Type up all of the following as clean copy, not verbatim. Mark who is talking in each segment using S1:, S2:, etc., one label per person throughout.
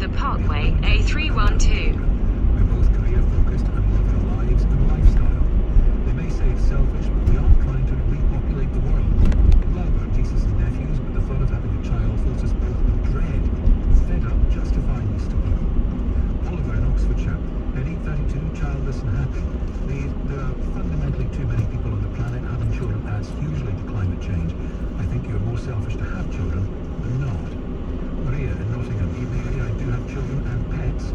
S1: the Parkway, A312.
S2: We're both career-focused and love our lives and lifestyle. They may say it's selfish, but we aren't trying to repopulate the world. We love our nieces and nephews, but the thought of having a child fills us both with dread. Fed up, justifying this to people. Oliver in Oxfordshire, at 8:32, childless and happy. There are fundamentally too many people on the planet. Having children adds hugely to climate change. I think you're more selfish to have children than not. Maria in Nottingham, evening. I do have children and pets.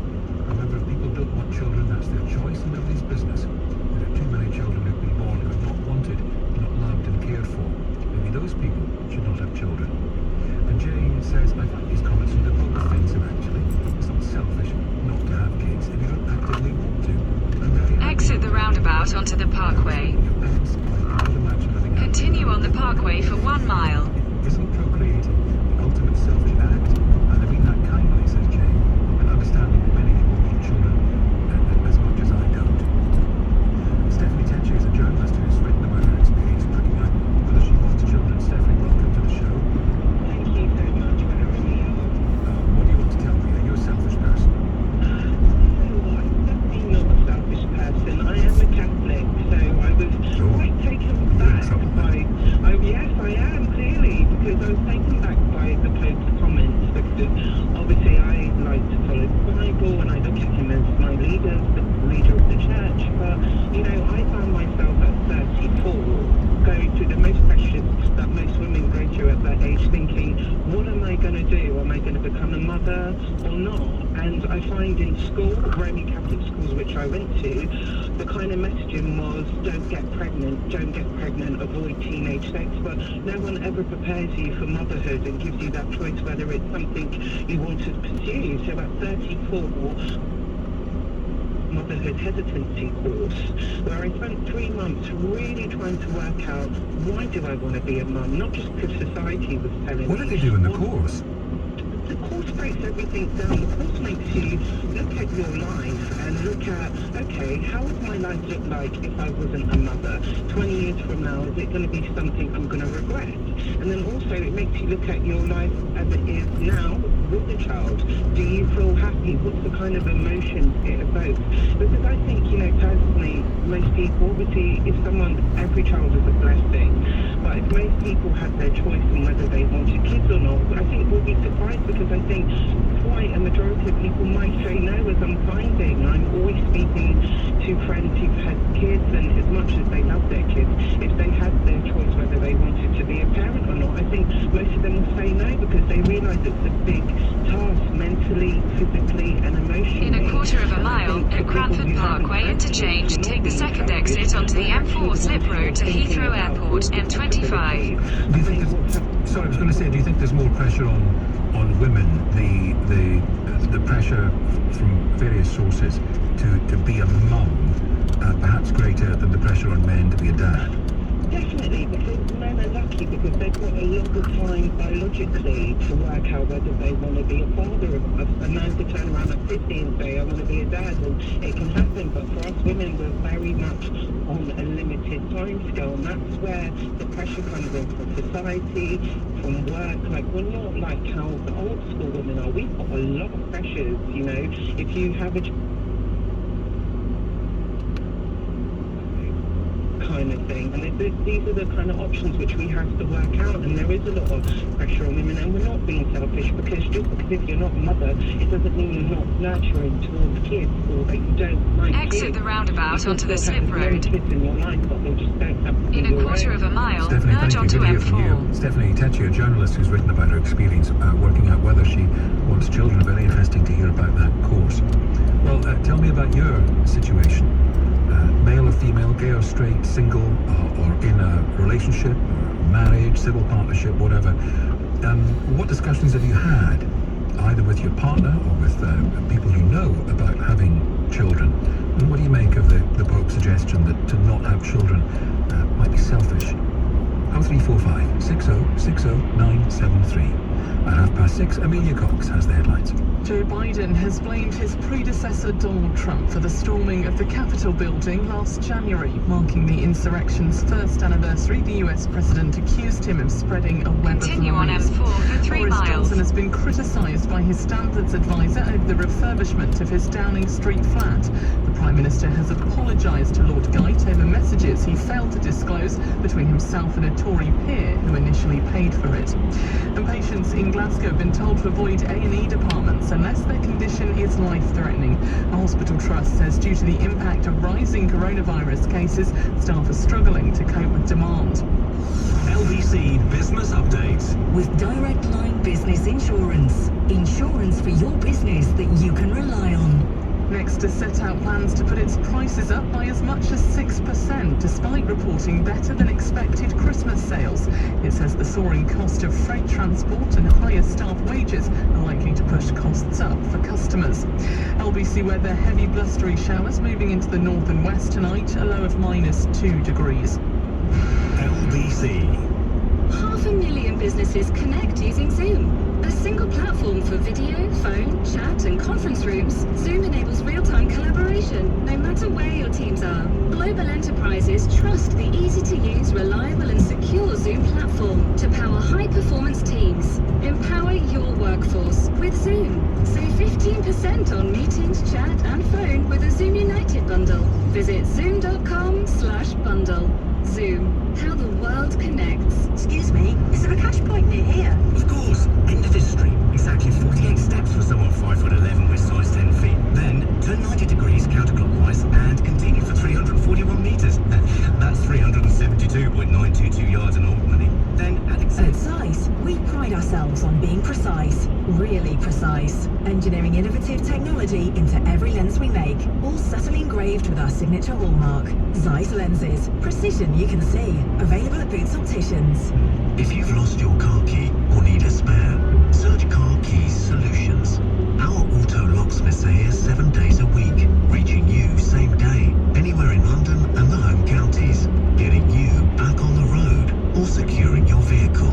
S2: However, if people don't want children, that's their choice and nobody's business. There are too many children who've been born who are not wanted, not loved and cared for. Maybe those people should not have children. And Jane says, I find these comments a little offensive actually. It's not selfish not to have kids if you don't actively want to.
S1: Exit the roundabout onto the Parkway. Continue on the Parkway for 1 mile.
S2: Isn't procreating the ultimate selfish act? And I mean that kindly, says Jane, and understanding that many people want children as much as I don't. Stephanie Tetcher is a journalist who's written about her experience working out whether she wants children. Stephanie, welcome to the show.
S3: Thank you so much for having me on.
S2: What do you want to tell me? Are you a selfish person?
S3: No, I'm definitely not a selfish person. I am a Catholic, so I was quite taken back by... yes, I am, clearly, because I was taken back by the Pope's comments, because obviously I like to follow the Bible, and I look at him as my leader, the leader of the church, but, you know, I found myself at 34 going through the most pressures that most women go through at that age, thinking, what am I going to do? Am I going to become a mother or not? And I find in school, Roman Catholic schools which I went to, the kind of messaging was, don't get pregnant, avoid teenage sex, but no one ever prepares you for motherhood and gives you that choice whether it's something you want to pursue. So at 34, motherhood hesitancy course, where I spent 3 months really trying to work out, why do I want to be a mum? Not just because society was telling me.
S2: What did they do in the course?
S3: The course breaks everything down. The course makes you look at your life and look at, okay, how would my life look like if I wasn't a mother? 20 years from now, is it going to be something I'm going to regret? And then also it makes you look at your life as it is now with the child. Do you feel happy? What's the kind of emotions it evokes? Because I think, you know, personally, most people, obviously, every child is a blessing, but if most people had their choice in whether they wanted kids or not, I think we'll be surprised, because I think quite a majority of people might say no, as I'm finding. I'm always speaking to friends who've had kids, and as much as they love their kids, if they had their choice whether they wanted to be a parent or not, I think most of them will say no, because they realise it's a big task mentally, physically and emotionally.
S1: In a quarter of a mile, at Cranford Parkway interchange, take the second exit onto the M4 slip road to Heathrow Airport, M25.
S2: Do you think sorry, I was going to say, do you think there's more pressure on women, the pressure from various sources to be a mum, perhaps greater than the pressure on men to be a dad?
S3: Definitely, because men are lucky because they've got a longer time biologically to work out whether they want to be a father. A man could turn around at 50 and say, I want to be a dad, and it can happen. But for us women, we're very much on a limited time scale, and that's where the pressure comes in from society, from work. Like, we're not like how the old school women are. We've got a lot of pressures, you know. If you have a kind of thing, and these are the kind of options which we have to work out, and there is a lot of pressure on women, and we're not being selfish, because just because if you're not a mother, it doesn't mean you're not nurturing towards kids, or that you don't like
S1: Exit
S3: kids.
S1: the roundabout onto the slip road.
S3: Kids in your life, but they just don't have
S1: In a quarter of a mile, merge onto
S2: Stephanie,
S1: M4.
S2: Stephanie Tetcher, a journalist who's written about her experience working out whether she wants children. Very interesting to hear about that course. Well, tell me about your situation. Male or female, gay or straight, single, or in a relationship, or marriage, civil partnership, whatever. What discussions have you had, either with your partner or with people you know, about having children? And what do you make of the Pope's suggestion that to not have children might be selfish? 0345 60 60 973 at 6, Amelia Cox has the headlines.
S4: Joe Biden has blamed his predecessor Donald Trump for the storming of the Capitol building last January. Marking the insurrection's first anniversary, the US president accused him of spreading a web
S1: Continue
S4: of
S1: on
S4: lies.
S1: M4 for 3
S4: Boris
S1: miles.
S4: Johnson has been criticised by his standards advisor over the refurbishment of his Downing Street flat. The Prime Minister has apologised to Lord Geit over messages he failed to disclose between himself and a Tory peer who initially paid for it. And patients in Glasgow have been told to avoid A&E departments unless their condition is life-threatening. A hospital trust says due to the impact of rising coronavirus cases, staff are struggling to cope with demand.
S2: LBC Business Updates.
S5: With Direct Line Business Insurance. Insurance for your business that you can rely on.
S4: Next to set out plans to put its prices up by as much as 6%, despite reporting better than expected Christmas sales. It says the soaring cost of freight transport and higher staff wages are likely to push costs up for customers. LBC weather, heavy blustery showers moving into the north and west tonight, a low of -2 degrees.
S2: LBC.
S6: 500,000 businesses connect using Zoom. A single platform for video, phone, chat and conference rooms. Zoom enables real-time collaboration, no matter where your teams are. Global enterprises trust the easy-to-use, reliable and secure Zoom platform to power high-performance teams. Empower your workforce with Zoom. Save 15% on meetings, chat and phone with a Zoom United bundle. Visit zoom.com/bundle. Zoom, how the world connects.
S5: Excuse me, is there a cash point near here?
S7: Of course, end of this street. Exactly 48 steps for someone 5'11" with size 10 feet. Then turn 90 degrees counterclockwise and continue for 341 meters. That's 372.922 yards in Albany. Then at
S5: At Zeiss, we pride ourselves on being precise. Really precise. Engineering innovative technology into every lens we make. All subtly engraved with our signature hallmark. Zeiss lenses. Precision you can see. Available at Boots Opticians.
S7: If you've lost your car key or need a spare, search Car Keys Solutions. Our auto locksmiths are here 7 days a week, reaching you same day, anywhere in London and the home counties, getting you back on the road or securing your vehicle.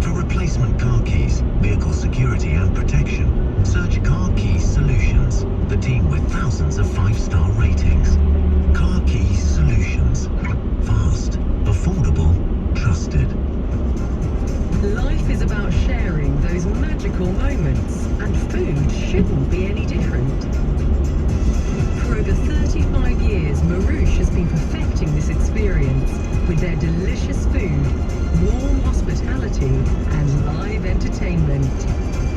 S7: For replacement car keys, vehicle security and protection, search Car Keys Solutions, the team with thousands of 5-star ratings. Car Keys Solutions. Fast, affordable, trusted.
S4: Life is about sharing those magical moments, and food shouldn't be any different. For over 35 years, Marouche has been perfecting this experience with their delicious food, warm hospitality, and live entertainment.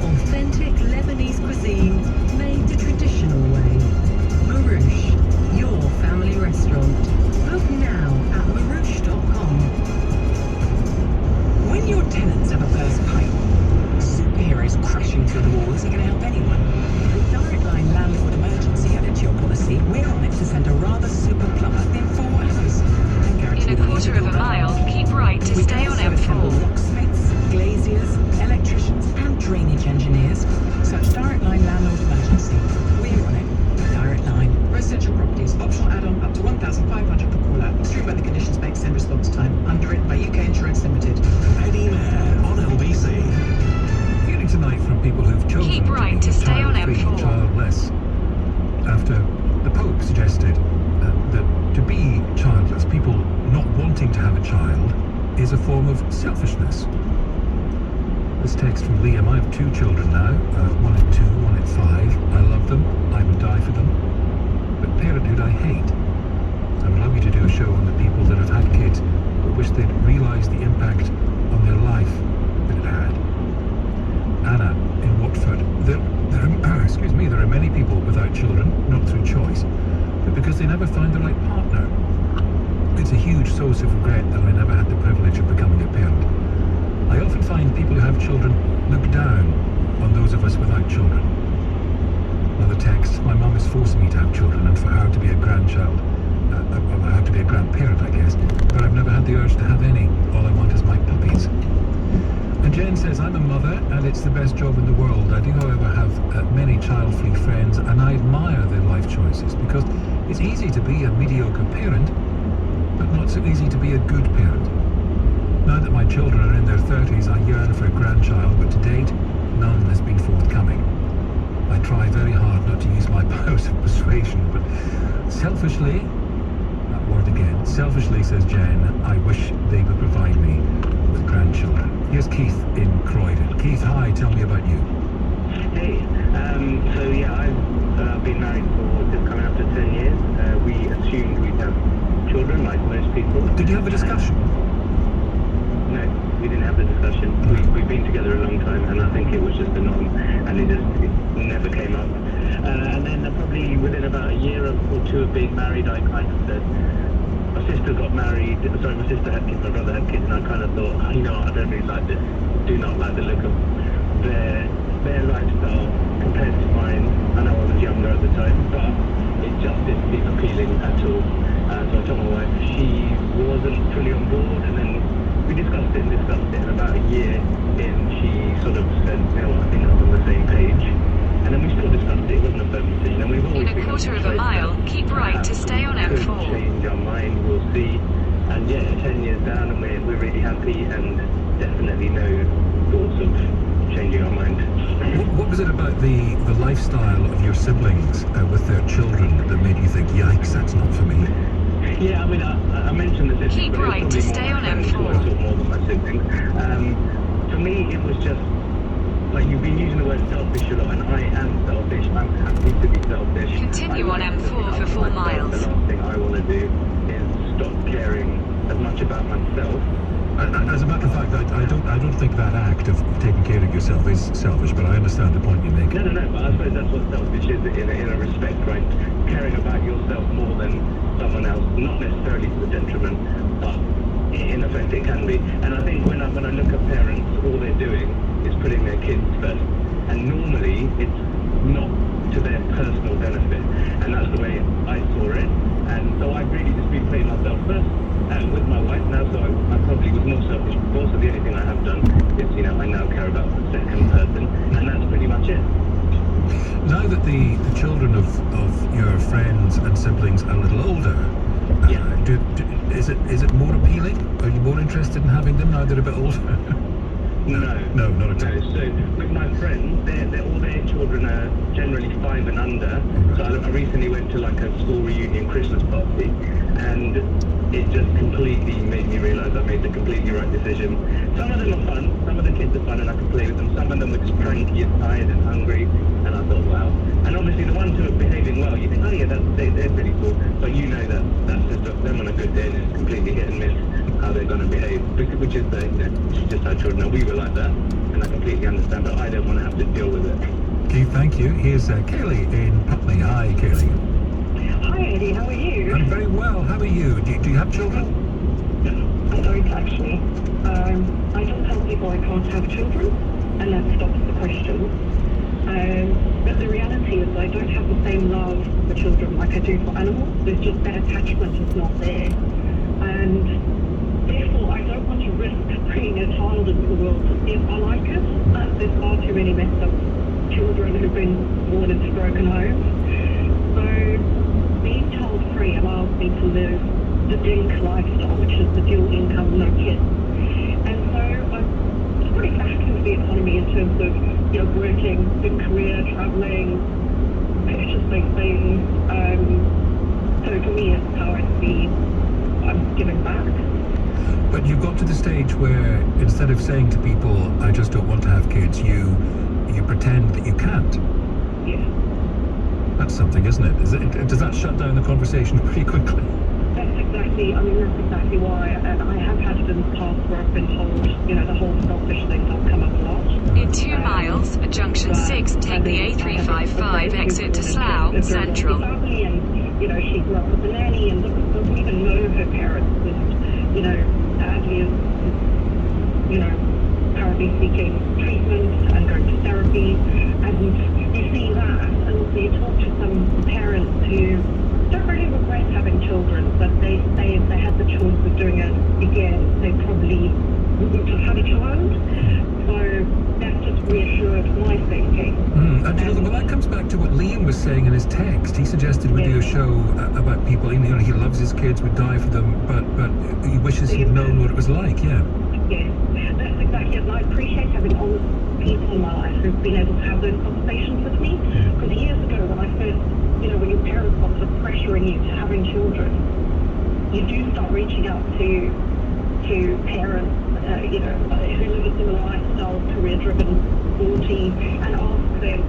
S4: Authentic Lebanese cuisine made the traditional way. Marouche, your family restaurant. Book now at marouche.com.
S8: When your tenants have a burst pipe, superheroes crashing through the wall isn't going to help anyone. With Direct Line Landlord Emergency added to your policy, we're on it to send a rather super plumber in 4 hours. And guarantee
S1: In a
S8: the
S1: quarter of a
S8: physical
S1: mile,
S8: damage.
S1: keep right to
S8: We
S1: stay
S8: can
S1: on
S8: also assemble
S1: M4.
S8: locksmiths, glaziers, electricians and drainage engineers. Search Direct Line Landlord Emergency. We're on it. Direct Line.
S9: Residential properties, optional add-on up to 1,500 per caller. Extreme weather conditions may extend response time. Underwritten by UK Insurance Limited.
S2: Eddie Mayer on LBC. Hearing tonight from people who've chosen
S1: Keep right
S2: to
S1: to
S2: be
S1: stay on
S2: child-free,
S1: M4.
S2: childless, after the Pope suggested that to be childless, people not wanting to have a child, is a form of selfishness. This text from Liam: I have 2 children now, one at 2, one at 5. I love them, I would die for them, but parenthood I hate. I would love you to do a show on the people that have had kids but wish they'd realised the impact on their life that it had. Anna in Watford. There are many people without children, not through choice, but because they never found the right partner. It's a huge source of regret that I never had the privilege of becoming a parent. I often find people who have children look down on those of us without children. Another text: my mum is forcing me to have children, and for her to be a grandchild, I have to be a grandparent, I guess, but I've never had the urge to have any. All I want is my puppies. And Jen says, I'm a mother and it's the best job in the world. I do, however, have many child-free friends, and I admire their life choices because it's easy to be a mediocre parent, but not so easy to be a good parent. Now that my children are in their 30s, I yearn for a grandchild, but to date, none has been forthcoming. I try very hard not to use my powers of persuasion, but selfishly, that word again, selfishly, says Jen, I wish they would provide me with grandchildren. Here's Keith in Croydon. Keith, hi, tell me about you.
S10: Hey, so yeah, I've been married for just coming up to 10 years. We assumed we'd have children, like most people.
S2: Did you have a discussion?
S10: No, we didn't have the discussion. We've been together a long time, and I think it was just a norm, and it never came up. And then probably within about a year or two of being married, I kind of said, my sister got married, sorry, my sister had kids, my brother had kids, and I kind of thought, I don't really like this, do not like the look of their lifestyle compared to mine. I know I was younger at the time, but it just didn't seem appealing at all. So I told my wife, she wasn't fully on board, and then we discussed it, and about a year in, she sort of said, you know what, I think I was on the same page. And then we still discussed it, it wasn't a firm decision, and we've always
S1: In a quarter of a mile, keep right to stay on
S10: could
S1: M4.
S10: change our mind, we'll see. And yeah, 10 years down, and we're really happy, and definitely no thoughts of changing our mind.
S2: What was it about the lifestyle of your siblings with their children that made you think, yikes, that's not for me?
S10: Yeah, I mean, I mentioned the siblings,
S1: Keep
S10: but it was
S1: right
S10: probably
S1: to
S10: more
S1: stay
S10: my
S1: on
S10: friends who I
S1: M4.
S10: saw more than my siblings. For me, it was just, like, you've been using the word selfish a lot, and I am selfish. I'm happy to be selfish.
S1: Continue on M4 for 4 miles.
S10: The last thing I want to do is stop caring as much about myself.
S2: As a matter of fact, I don't think that act of taking care of yourself is selfish, but I understand the point you make.
S10: No, but I suppose that's what selfish is in a respect, right? Caring about yourself more than someone else, not necessarily to the detriment, but in effect it can be. And I think when I look at parents, all they're doing is putting their kids first. And normally it's not to their personal benefit. And that's the way I saw it. And so I've really just been putting myself first. With my wife now, so I probably was more selfish before, so the only thing I have done is, I now care about the second person, and that's pretty much it.
S2: Now that the children of your friends and siblings are a little older, is it more appealing? Are you more interested in having them now they're a bit older? No, not at all.
S10: So with my friends, all their children are generally 5 and under. So I recently went to like a school reunion Christmas party, and it just completely made me realise I made the completely right decision. Some of them are fun, some of the kids are fun and I can play with them. Some of them were just cranky and tired and hungry, and I thought, wow. And obviously the ones who are behaving well, you think, oh yeah, they're pretty cool. But you know that's just them on a good day, and it's completely hit and miss how they're going to behave, which is just how children are. We were like that, and I completely understand, but I don't want to have to deal with it.
S2: Okay, thank you. Here's Kaylee in Putney. Hi, Kaylee.
S11: Hi, Eddie. How are you?
S2: I'm very well. How are you? Do you have children?
S11: I don't actually. I don't tell people I can't have children, and that stops the question. But the reality is I don't have the same love for children like I do for animals. There's just that attachment is not there. And therefore, I don't want to risk bringing a child into the world to see if I like it. There's far too many messed up children who've been born into broken homes. So being child-free allows me to live the DINK lifestyle, which is the dual income, no kids. And so I'm pretty back into the economy in terms of, working, big career, traveling, purchasing things. So for me, it's how I see I'm giving back.
S2: But you got to the stage where instead of saying to people, I just don't want to have kids, you pretend that you can't.
S11: Yeah.
S2: That's something, isn't it? Does that shut down the conversation pretty quickly?
S11: That's exactly why. And I have had it in the past where I've been told, the whole selfish thing does come up a lot.
S1: In 2 miles, at junction 6, take the A355 exit to Slough Central.
S11: Family and, she grew up with a nanny and doesn't even know her parents. And, sadly is currently seeking treatment and going to therapy. And you see that, and also you talk to some parents who don't really regret having children, but they say if they had the choice of doing it again, they probably wouldn't have had a child. So that just reassured my thinking.
S2: Well, that comes back to what Liam was saying in his text. He suggested we do a show about people, he loves his kids, would die for them, but he wishes he'd known what it was like, yeah.
S11: Yes, that's exactly it. And I appreciate having honest people in my life who've been able to have those conversations with me. Because years ago, when I first, when your parents are sort of pressuring you to having children, you do start reaching out to parents, who live a similar lifestyle, career-driven, 40, and ask them,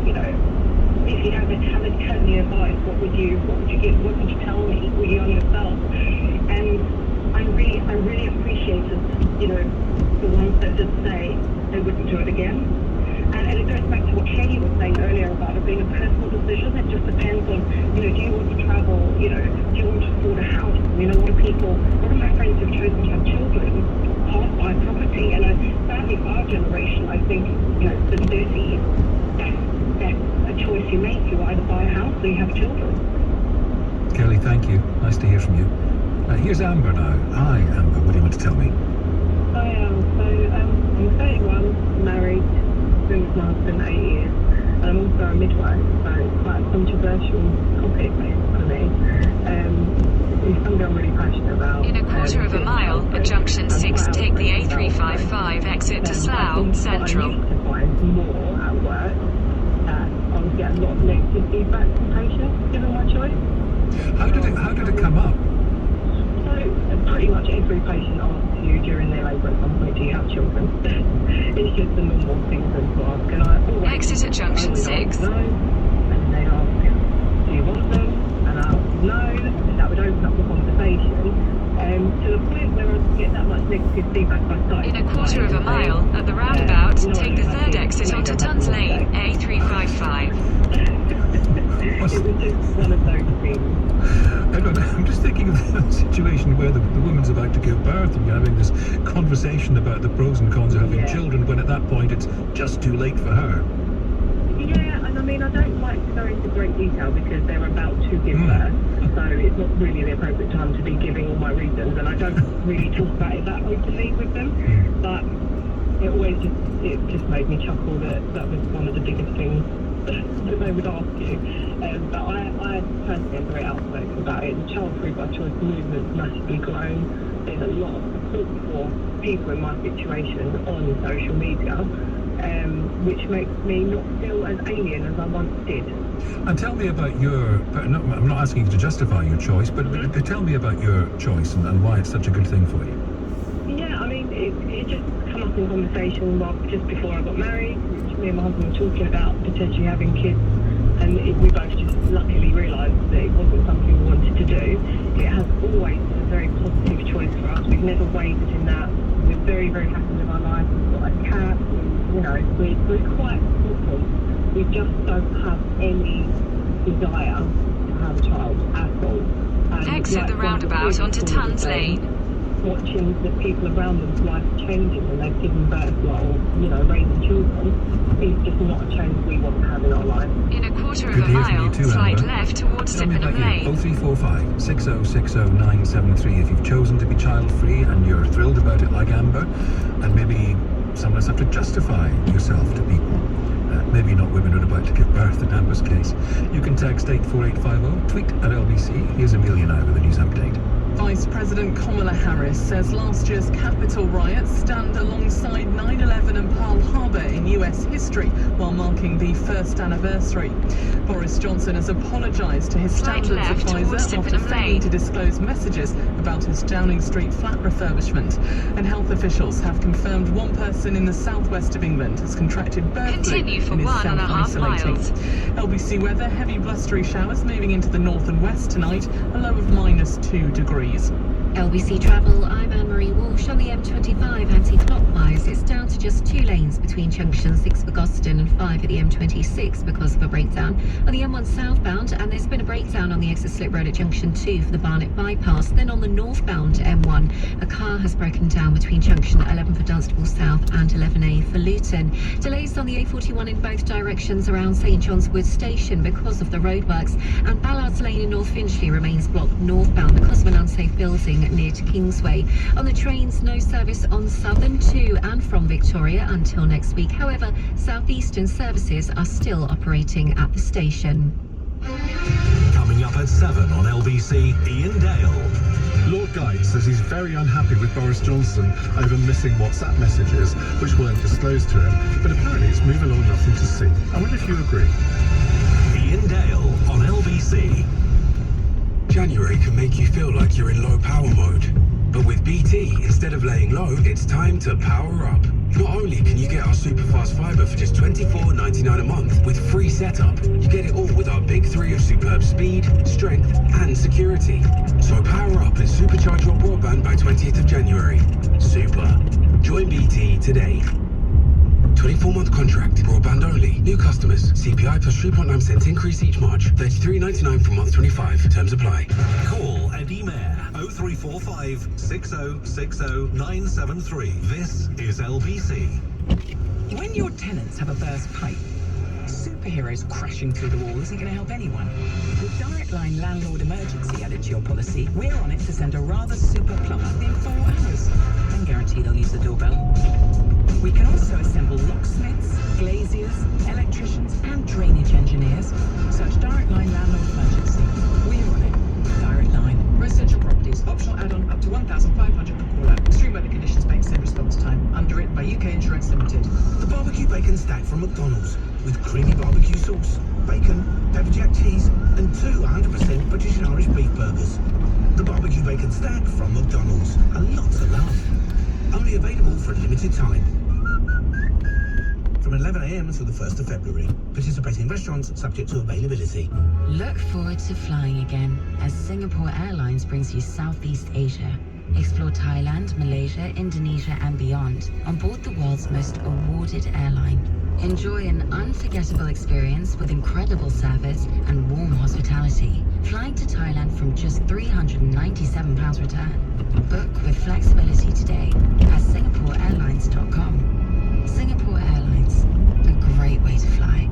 S11: if you haven't had any advice, what would you give? What would you tell me? Were you on yourself? And I really appreciated, the ones that did say they wouldn't do it again. And it goes back to what Katie was saying earlier about it being a personal decision. It just depends on, do you want to travel? Do you want to afford a house? A lot of my friends who've chosen to have children can't buy property. And sadly, for our generation, I think, the 30s, that's a choice you make. You either buy a house or you have children.
S2: Kelly, thank you. Nice to hear from you. Here's Amber now. Hi, Amber. What do you want to tell me?
S11: Hi, I'm 31, married, been with my husband 8 years, and I'm also a midwife, so it's quite a controversial topic for me. It's something I'm really passionate about.
S1: In a quarter of a mile, at junction 6, take the A355 exit to Slough Central.
S11: I used to find more at work that I would get a lot of negative feedback from patients given my choice.
S2: How did it come up?
S11: So pretty much every patient asks you during their labour at some point, do you have children? It's just the normal thing for them to ask. And I always
S1: exit at junction 6.
S11: No, and they ask, do you want them? And I'll no, and that would open up the conversation. To the point where I get that much negative feedback I started.
S1: In a quarter of a mile, at the roundabout, take the third exit onto Duns Lane, A355.
S11: It was just one of those things.
S2: I'm just thinking of the situation where the woman's about to give birth and you're having this conversation about the pros and cons of having children, when at that point it's just too late for her.
S11: Yeah, and I don't like to go into great detail because they're about to give birth, so it's not really the appropriate time to be giving all my reasons, and I don't really talk about it that openly with them, but it just made me chuckle that was one of the biggest things that they would ask you. But I personally am very outspoken about it. The Child Free by Choice movement's massively grown. There's a lot of support for people in my situation on social media, which makes me not feel as alien as I once did.
S2: And tell me about I'm not asking you to justify your choice, but tell me about your choice and why it's such a good thing for you.
S11: Yeah, it just come up in conversation just before I got married, which me and my husband were talking about potentially having kids, and we both just luckily realised that it wasn't something we wanted to do. It has always been a very positive choice for us. We've never wavered in that. We're very, very happy with our life. We've got a cat. We're quite simple. We just don't have any desire to have a child at all. And
S1: exit the roundabout onto Duns Lane.
S11: Watching the people around them's life changing when they've given birth or, raising children is just not a change we want to have in our life.
S1: In a quarter of a mile, slide left towards Sippenham Lane.
S2: 0345 6060 973 if you've chosen to be child-free and you're thrilled about it like Amber, and maybe sometimes have to justify yourself to people. Maybe not women who are about to give birth in Amber's case. You can text 84850, tweet at LBC. Here's Amelia now with a news update.
S12: Vice President Kamala Harris says last year's Capitol riots stand alongside 9/11 and Pearl Harbor in US history while marking the first anniversary. Boris Johnson has apologized to his standards advisor after failing to disclose messages about his Downing Street flat refurbishment. And health officials have confirmed one person in the southwest of England has contracted bird flu and is self-isolating. LBC weather, heavy blustery showers moving into the north and west tonight, a low of -2 degrees.
S13: LBC Travel, I'm Anne-Marie Walsh. On the M25 anti-clockwise, it's down to just 2 lanes between junction 6 for Goston and 5 at the M26 because of a breakdown on the M1 southbound, and there's been a breakdown on the exit slip road at junction 2 for the Barnet bypass. Then on the northbound M1, a car has broken down between junction 11 for Dunstable South and 11A for Luton. Delays on the A41 in both directions around St John's Wood Station because of the roadworks, and Ballards Lane in North Finchley remains blocked northbound because of an unsafe building near to Kingsway. On the trains, no service on Southern to and from Victoria until next week. However, Southeastern services are still operating at the station.
S7: Coming up at 7 on LBC, Ian Dale.
S2: Lord Guide says he's very unhappy with Boris Johnson over missing WhatsApp messages, which weren't disclosed to him, but apparently it's moving along nothing to see. I wonder if you agree.
S7: Ian Dale on LBC. January can make you feel like you're in low power mode. But with BT, instead of laying low, it's time to power up. Not only can you get our super fast fibre for just $24.99 a month with free setup, you get it all with our big three of superb speed, strength and security. So power up and supercharge your broadband by 20th of January. Super. Join BT today. 24-month contract, broadband only. New customers, CPI plus 3.9% increase each March. $33.99 from month 25. Terms apply.
S14: Call and email 0345 6060 973. This is LBC.
S8: When your tenants have a burst pipe, superheroes crashing through the wall isn't going to help anyone. With Direct Line landlord emergency added to your policy, we're on it to send a rather super plumber in 4 hours. And guarantee they'll use the doorbell. We can also assemble locksmiths, glaziers, electricians and drainage engineers. Search Direct Line landlord emergency. We're on it. Direct Line.
S9: Residential properties. Optional add-on up to 1,500 per call-out. Extreme weather conditions make same response time. Underwritten by UK Insurance Limited.
S15: The barbecue bacon stack from McDonald's with creamy barbecue sauce, bacon, pepper jack cheese and 2 100% British and Irish beef burgers. The barbecue bacon stack from McDonald's. And lots of love. Only available for a limited time. From 11 a.m. until the 1st of February. Participating restaurants subject to availability.
S16: Look forward to flying again as Singapore Airlines brings you Southeast Asia. Explore Thailand, Malaysia, Indonesia and beyond on board the world's most awarded airline. Enjoy an unforgettable experience with incredible service and warm hospitality. Flying to Thailand from just £397 return. Book with flexibility today at singaporeairlines.com. Singapore Airlines, a great way to fly.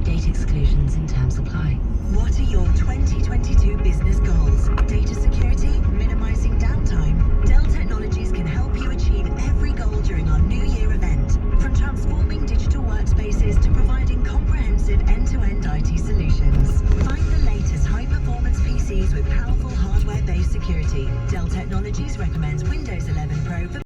S16: Date exclusions and terms apply.
S5: What are your 2022 business goals? Data security, minimizing downtime. Dell Technologies can help you achieve every goal during our New Year event. From transforming digital workspaces to providing comprehensive end-to-end IT solutions. Find the latest high-performance PCs with powerful hardware-based security. Dell Technologies recommends Windows 11 Pro for